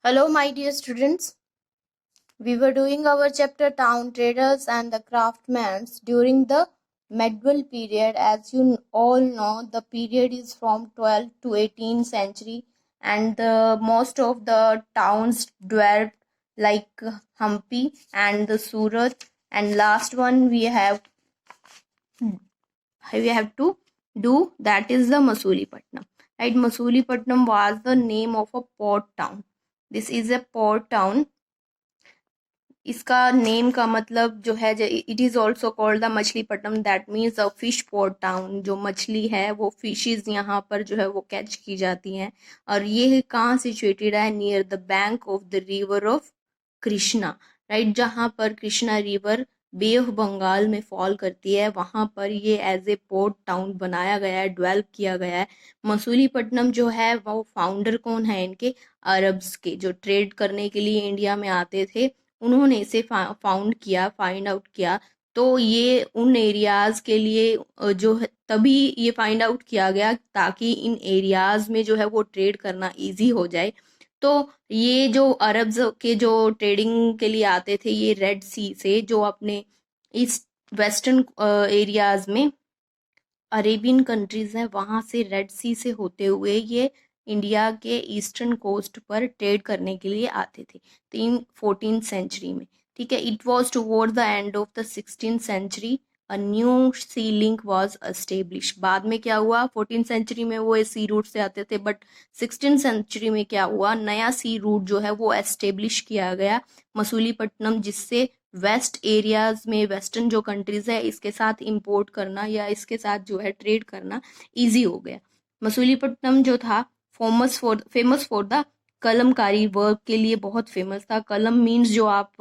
Hello, my dear students. We were doing our chapter Town Traders and the Craftsmen during the medieval period. As you all know, the period is from 12th to 18th century, and most of the towns developed like Hampi and the Surat. And last one we have to do, that is the Masulipatnam. Right, Masulipatnam was the name of a port town. This is a port town. इसका name का मतलब जो है, it is also called the Machilipatnam, that means a fish port town. जो मछली है वो fishes यहाँ पर जो है वो कैच की जाती हैं। और ये कहाँ सिचुएटेड है? Near the bank of the river of Krishna. Right, जहाँ पर Krishna river bay of Bengal में फॉल करती है, वहाँ पर ये एज ए पोर्ट टाउन बनाया गया है, डेवलप किया गया है। मसूलीपट्टनम जो है वो फाउंडर कौन है इनके? अरब्स के, जो ट्रेड करने के लिए इंडिया में आते थे, उन्होंने इसे फाइंड आउट किया। तो ये उन एरियाज के लिए जो है, तभी ये फाइंड आउट किया गया ताकि इन एरियाज में जो है वो ट्रेड करना इजी हो जाए। तो ये जो अरब्स के जो ट्रेडिंग के लिए आते थे, ये रेड सी से, जो अपने ईस्ट वेस्टर्न एरियाज में अरेबियन कंट्रीज हैं, वहाँ से रेड सी से होते हुए ये इंडिया के ईस्टर्न कोस्ट पर ट्रेड करने के लिए आते थे 14th सेंचुरी में। ठीक है, it was toward the end of the 16th century a new sea link was establish. बाद में क्या हुआ? 14th सेंचुरी में वो सी रूट से आते थे, बट 16th सेंचुरी में क्या हुआ? नया सी रूट जो है वो एस्टेब्लिश किया गया मसूलीपट्टनम, जिससे वेस्ट एरियाज में, वेस्टर्न जो कंट्रीज है, इसके साथ इंपोर्ट करना या इसके साथ जो है ट्रेड करना इजी हो गया। मसूलीपट्टनम जो था famous for the Kalamkari work के लिए बहुत फेमस था। कलम मीन्स जो आप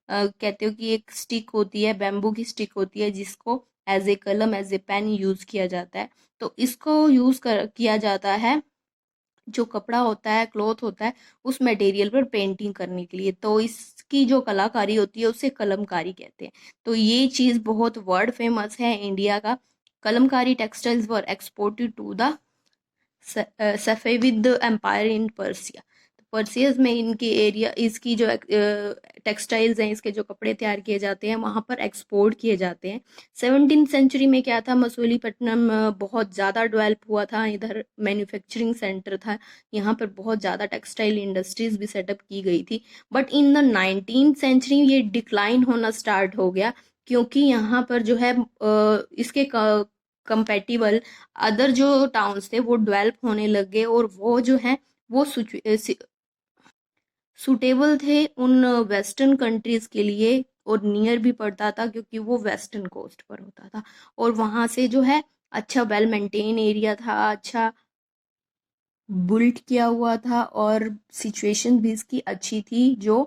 कहते हो कि एक स्टिक होती है, बैम्बू की स्टिक होती है, जिसको एज ए कलम, एज ए पेन यूज किया जाता है। तो इसको किया जाता है, जो कपड़ा होता है, क्लॉथ होता है, उस मटेरियल पर पेंटिंग करने के लिए। तो इसकी जो कलाकारी होती है उसे कलमकारी कहते हैं। तो ये चीज़ बहुत वर्ल्ड फेमस है इंडिया का। Kalamkari textiles were exported to the Safavid Empire in Persia. तो पर्सियस में इनकी एरिया, इसकी जो टेक्सटाइल्स हैं, इसके जो कपड़े तैयार किए जाते हैं, वहाँ पर एक्सपोर्ट किए जाते हैं। 17th सेंचुरी में क्या था? मसूलीपट्टनम बहुत ज़्यादा डेवलप हुआ था, इधर मैन्युफैक्चरिंग सेंटर था, यहाँ पर बहुत ज़्यादा टेक्सटाइल इंडस्ट्रीज भी सेटअप की गई थी। But in the 19th century ये डिक्लाइन होना स्टार्ट हो गया, क्योंकि यहाँ पर जो है इसके कंपेटिबल अदर जो टाउन्स थे वो डेवलप होने लग गए, और वो जो है वो सुटेबल थे उन वेस्टर्न कंट्रीज के लिए, और नियर भी पड़ता था क्योंकि वो वेस्टर्न कोस्ट पर होता था, और वहाँ से जो है अच्छा वेल मेंटेन एरिया था, अच्छा बिल्ट किया हुआ था, और सिचुएशन भी इसकी अच्छी थी। जो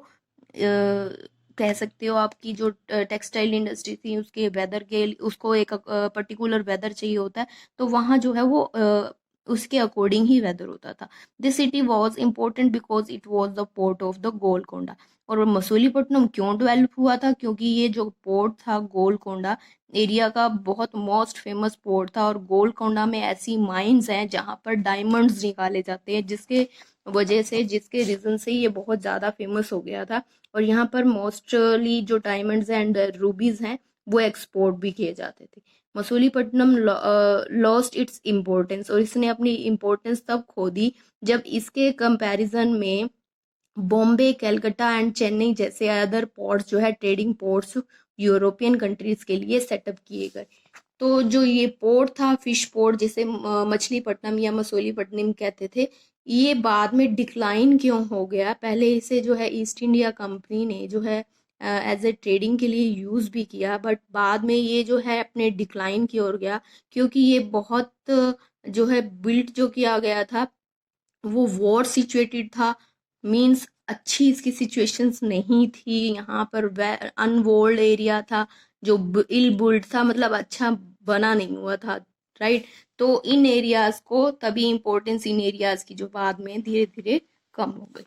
कह सकते हो आपकी जो टेक्सटाइल इंडस्ट्री थी, उसके वेदर के, उसको एक पर्टिकुलर वेदर चाहिए होता है, तो वहाँ जो है वो उसके अकॉर्डिंग ही वेदर होता था। This city was important because it was the port of the Golconda. और मसूलीपट्टनम क्यों डेवलप हुआ था? क्योंकि ये जो पोर्ट था गोलकोंडा एरिया का, बहुत मोस्ट फेमस पोर्ट था, और गोलकोंडा में ऐसी माइंस हैं जहाँ पर डायमंड्स निकाले जाते हैं, जिसके रीजन से ये बहुत ज़्यादा फेमस हो गया था। और यहाँ पर मोस्टली जो डायमंड्स एंड रूबीज हैं वो एक्सपोर्ट भी किए जाते थे। मसूलीपट्टनम लॉस्ट इट्स इम्पोर्टेंस, और इसने अपनी इम्पोर्टेंस तब खो दी जब इसके कंपैरिजन में बॉम्बे, कलकत्ता एंड चेन्नई जैसे अदर पोर्ट्स जो है, ट्रेडिंग पोर्ट्स, यूरोपियन कंट्रीज के लिए सेटअप किए गए। तो जो ये पोर्ट था, फिश पोर्ट, जिसे मछलीपट्टनम या मसूलीपट्टनम कहते थे, ये बाद में डिक्लाइन क्यों हो गया? पहले इसे जो है ईस्ट इंडिया कंपनी ने जो है एज ए ट्रेडिंग के लिए यूज़ भी किया, बट बाद में ये जो है अपने डिक्लाइन की ओर गया, क्योंकि ये बहुत जो है बिल्ट जो किया गया था वो वॉर सिचुएटेड था। मींस अच्छी इसकी सिचुएशंस नहीं थी, यहाँ पर अनवॉल्ड एरिया था, जो इल बुल्ड था, मतलब अच्छा बना नहीं हुआ था। राइट, तो इन एरियाज को तभी इम्पोर्टेंस इन एरियाज की जो बाद में धीरे धीरे कम हो गई।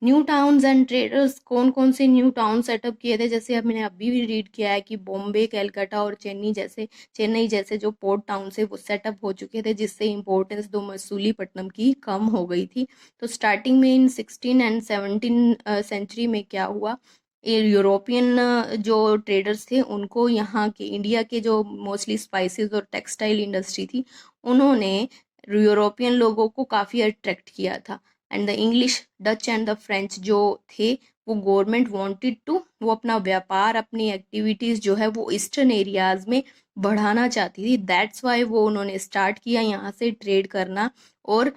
न्यू टाउन्स एंड ट्रेडर्स, कौन कौन से न्यू टाउन सेटअप किए थे, जैसे अब मैंने अभी भी रीड किया है कि बॉम्बे, कलकत्ता और चेन्नई जैसे जो पोर्ट टाउन से वो सेटअप हो चुके थे, जिससे इम्पोर्टेंस दो मसूलीपट्टनम की कम हो गई थी। तो स्टार्टिंग में इन 16 एंड 17 सेंचुरी में क्या हुआ, ये यूरोपियन जो ट्रेडर्स थे उनको यहाँ के इंडिया के जो मोस्टली स्पाइसेस और टेक्सटाइल इंडस्ट्री थी, उन्होंने यूरोपियन लोगों को काफ़ी अट्रैक्ट किया था। And the English, Dutch and the French जो थे, वो गवर्नमेंट वांटेड टू, वो अपना व्यापार, अपनी एक्टिविटीज़ जो है वो ईस्टर्न एरियाज़ में बढ़ाना चाहती थी। दैट्स वाई वो उन्होंने स्टार्ट किया यहाँ से ट्रेड करना। और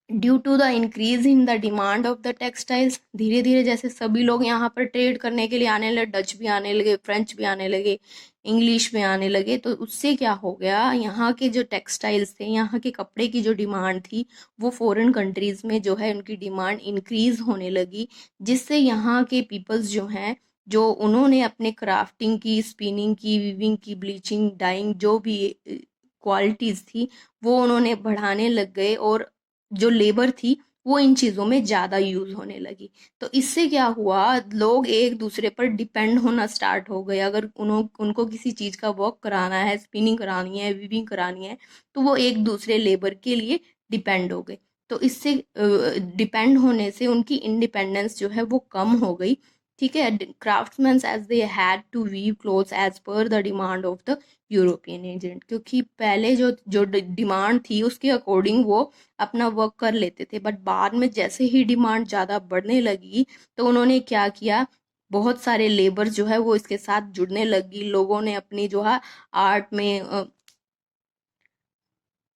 due to the increase in the demand of the textiles, धीरे धीरे जैसे सभी लोग यहाँ पर ट्रेड करने के लिए आने लगे, डच भी आने लगे, फ्रेंच भी आने लगे, इंग्लिश में आने लगे, तो उससे क्या हो गया, यहाँ के जो टेक्सटाइल्स थे, यहाँ के कपड़े की जो डिमांड थी, वो फॉरेन कंट्रीज में जो है उनकी डिमांड इंक्रीज होने लगी, जिससे यहाँ के पीपल्स जो हैं, जो उन्होंने अपने क्राफ्टिंग की, स्पिनिंग की, वीविंग की, ब्लीचिंग, डाइंग, जो भी क्वालिटीज़ थी, वो उन्होंने बढ़ाने लग गए, और जो लेबर थी वो इन चीज़ों में ज़्यादा यूज़ होने लगी। तो इससे क्या हुआ, लोग एक दूसरे पर डिपेंड होना स्टार्ट हो गए। अगर उनको किसी चीज़ का वर्क कराना है, स्पिनिंग करानी है, वीविंग करानी है, तो वो एक दूसरे लेबर के लिए डिपेंड हो गए। तो इससे डिपेंड होने से उनकी इंडिपेंडेंस जो है वो कम हो गई। ठीक है, craftsman as they had to weave clothes as per the demand of the European agent, क्योंकि पहले जो जो डिमांड थी उसके अकॉर्डिंग वो अपना वर्क कर लेते थे, बट बाद में जैसे ही डिमांड ज़्यादा बढ़ने लगी, तो उन्होंने क्या किया, बहुत सारे लेबर जो है वो इसके साथ जुड़ने लगी। लोगों ने अपनी जो है आर्ट में,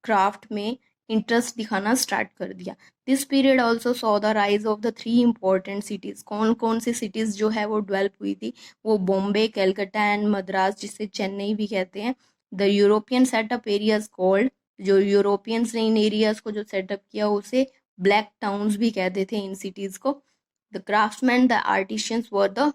क्राफ्ट में इंटरेस्ट दिखाना स्टार्ट कर दिया। This period also saw the rise of the three important cities. कौन कौन सी सिटीज़ जो है वो डेवलप हुई थी, वो बॉम्बे, कलकत्ता एंड मद्रास, जिसे चेन्नई भी कहते हैं। The European setup areas called, जो यूरोपियंस ने इन एरियाज को जो सेटअप किया उसे ब्लैक टाउन्स भी कहते थे इन सिटीज़ को। The craftsman, the artisans were the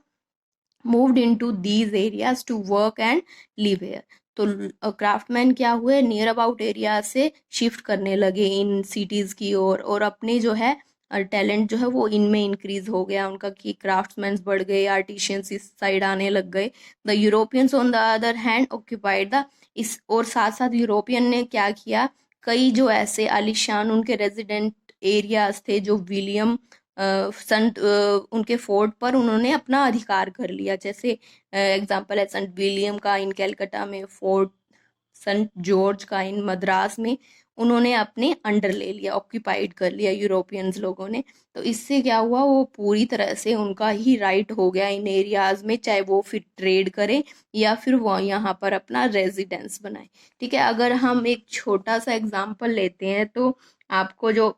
moved into these areas to work and live here. तो क्राफ्टमैन क्या हुए, नियर अबाउट एरिया से शिफ्ट करने लगे इन सिटीज की ओर, और अपने जो है टैलेंट जो है वो इनमें इंक्रीज हो गया उनका, कि क्राफ्ट्समैन बढ़ गए, आर्टिशियंस इस साइड आने लग गए। The Europeans on the other hand occupied the, इस और साथ साथ यूरोपियन ने क्या किया, कई जो ऐसे आलिशान उनके रेजिडेंट एरियाज थे, जो विलियम संत उनके फोर्ट पर उन्होंने अपना अधिकार कर लिया। जैसे एग्जाम्पल है संत विलियम का इन कैलकाटा में, फोर्ट संत जॉर्ज का इन मद्रास में, उन्होंने अपने अंडर ले लिया, ऑक्यूपाइड कर लिया यूरोपियंस लोगों ने। तो इससे क्या हुआ, वो पूरी तरह से उनका ही राइट हो गया इन एरियाज में, चाहे वो फिर ट्रेड करें या फिर वो यहाँ पर अपना रेजिडेंस बनाए। ठीक है, अगर हम एक छोटा सा एग्जाम्पल लेते हैं, तो आपको जो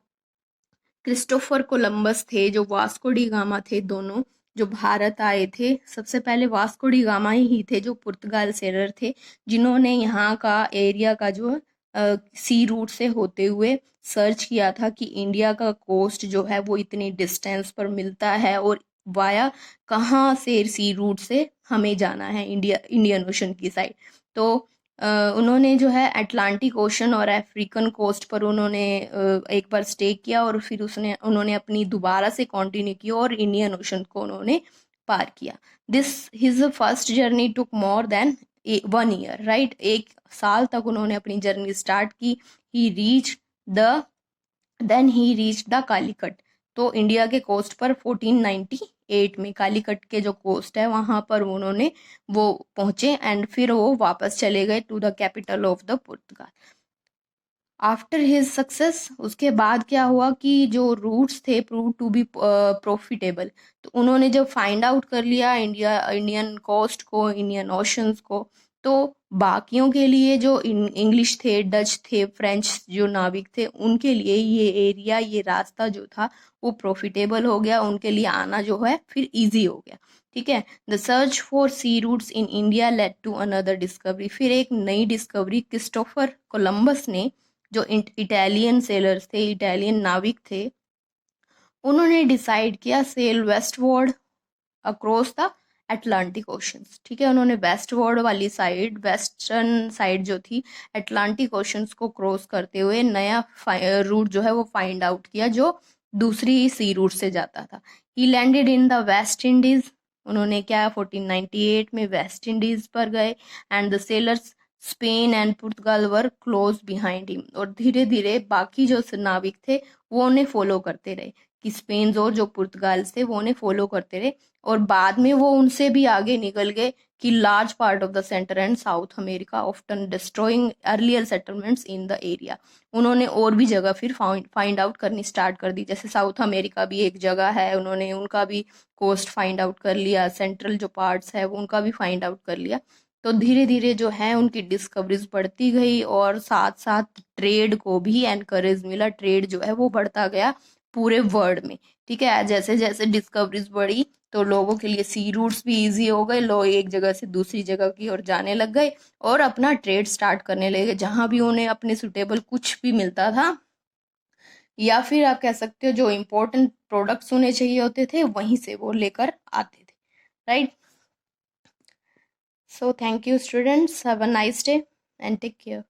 क्रिस्टोफर कोलंबस थे, जो वास्को डी गामा थे, दोनों जो भारत आए थे, सबसे पहले वास्को डी गामा ही थे जो पुर्तगाल सेलर थे, जिन्होंने यहाँ का एरिया का जो सी रूट से होते हुए सर्च किया था कि इंडिया का कोस्ट जो है वो इतनी डिस्टेंस पर मिलता है, और वाया कहाँ से सी रूट से हमें जाना है इंडियन ओशन की साइड। तो उन्होंने जो है अटलांटिक ओशन और अफ्रीकन कोस्ट पर उन्होंने एक बार स्टे किया, और फिर उन्होंने अपनी दोबारा से कंटिन्यू की और इंडियन ओशन को उन्होंने पार किया। This his first journey took more than 1 year, right, 1 साल तक उन्होंने अपनी जर्नी स्टार्ट की। He reach the then he reach the Calicut. तो इंडिया के कोस्ट पर 1498 में कालीकट के जो कोस्ट है वहां पर उन्होंने वो पहुंचे, एंड फिर वो वापस चले गए to the capital of the Portugal. After his success, उसके बाद क्या हुआ कि जो रूट्स थे प्रूव टू बी प्रॉफिटेबल। तो उन्होंने जब फाइंड आउट कर लिया इंडियन कोस्ट को, इंडियन ओशंस को, तो बाकियों के लिए जो इंग्लिश थे, डच थे, फ्रेंच जो नाविक थे, उनके लिए ये एरिया, ये रास्ता जो था वो प्रॉफिटेबल हो गया, उनके लिए आना जो है फिर इजी हो गया। ठीक है, the search for sea routes in India led to another discovery. फिर एक नई डिस्कवरी क्रिस्टोफर कोलंबस ने, जो इटालियन सेलर्स थे, इटालियन नाविक थे, उन्होंने डिसाइड किया sail westward across the Atlantic oceans. ठीक है, उन्होंने वेस्टवर्ड वाली साइड, वेस्टर्न साइड जो थी अटलांटिक ओशंस को क्रॉस करते हुए नया रूट जो है वो फाइंड आउट किया, जो दूसरी सी रूट से जाता था। ही landed in the West Indies, उन्होंने क्या 1498 में वेस्ट इंडीज पर गए। And the sellers Spain and Portugal were close behind him, और धीरे धीरे बाकी जो नाविक थे वो उन्हें फॉलो करते रहे, कि स्पेन और जो पुर्तगाल से वो उन्हें फॉलो करते रहे, और बाद में वो उनसे भी आगे निकल गए, कि large part of the centre and south America often destroying earlier settlements in the area. उन्होंने और भी जगह फिर फाइंड आउट करनी स्टार्ट कर दी, जैसे साउथ अमेरिका भी एक जगह है, उन्होंने उनका भी कोस्ट फाइंड आउट कर लिया, सेंट्रल जो पार्ट्स है वो उनका भी फाइंड आउट कर लिया। तो धीरे धीरे जो है उनकी डिस्कवरीज बढ़ती गई, और साथ साथ ट्रेड को भी एनकरेज मिला, ट्रेड जो है वो बढ़ता गया पूरे वर्ल्ड में। ठीक है, जैसे जैसे डिस्कवरीज बढ़ी तो लोगों के लिए सी रूट्स भी इजी हो गए, लोग एक जगह से दूसरी जगह की ओर जाने लग गए और अपना ट्रेड स्टार्ट करने लगे, जहां भी उन्हें अपने सुटेबल कुछ भी मिलता था, या फिर आप कह सकते हो जो इम्पोर्टेंट प्रोडक्ट्स उन्हें चाहिए होते थे वहीं से वो लेकर आते थे, right. So thank you students, have a nice day and take care.